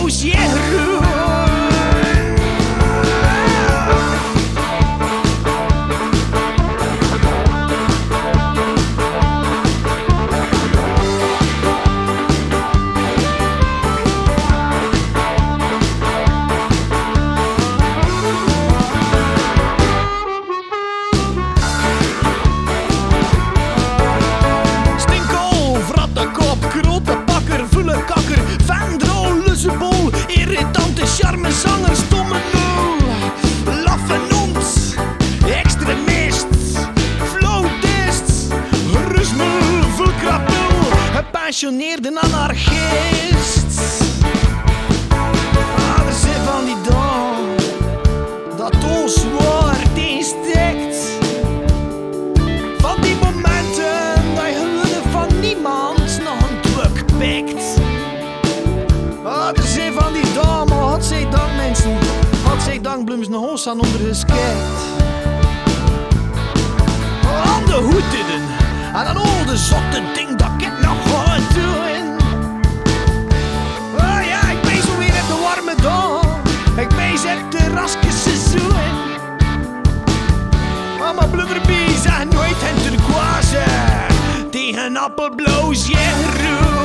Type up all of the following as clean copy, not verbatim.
Appelblauwzjigroen. Irritante charmezanger, stomme nul, laffe nons, extremist, flautist, rusmul, vulkrapul, gepassioneerde anarchist. Ah, er zijn van die dag dat ons woord insteekt. Van die momenten dat je hulp van niemand nog een druk pikt. Ah, er zijn van die dames, godzijdank mensen, godzijdank bloemen een hoos aan onder geskikt. Aan de hoeden, en aan al de zotte ding dat ik nog ga doen. Ah ja, ik ben zo weer op de warme dag, ik ben zo op de raske seizoen. Ah, maar blubberbie zijn nooit en turquoise, tegen Appelblauwzjigroen.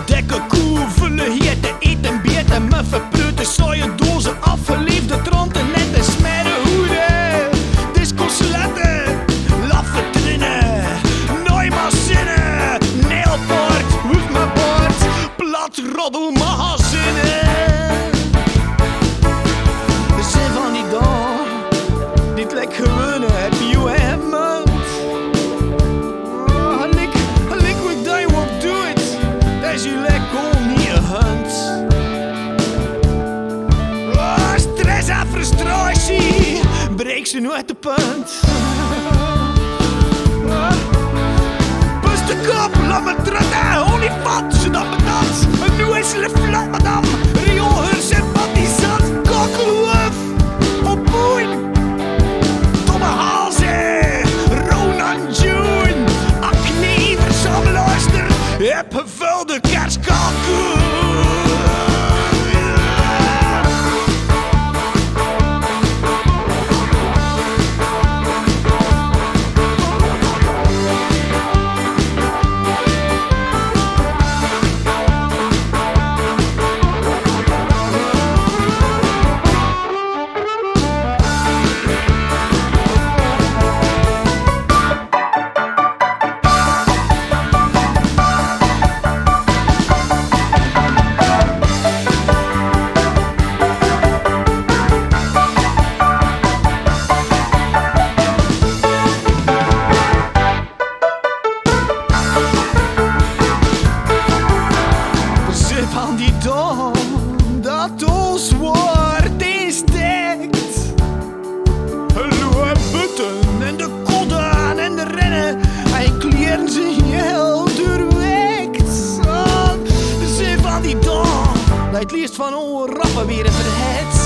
Dekken koe, vullen hier te eten, beten, me verpreuten, saaien dozen, afgeleefde tronten, nette smere hoeden, discosletten, laffe trinnen, Neumazinnen, Neelpoort, hoef me bord, plat roddelmagazinnen. Er zijn van die dag, dit lijkt gewone, heb je hem munt. Lik wat dat je ook doet. As you let go niet een hunt. Oh, stress en frustratie, breek ze nooit de punt. Bust de kop, laat me trutten, olifant, zodat me dat. Een nieuwe is le flat, madame, rioolheur, sympathisant, kokkelhoef, popoen, domme halzen, Ronan June, acne, verzamelaarster, heb gevulde kerstkalkoen. Van die dag dat ons woord insteekt. Hallo butten en de kodden en de rennen, en kleren ze heel doorwekt. Er zijn van die dag dat het liefst van oren rappen weer verhet.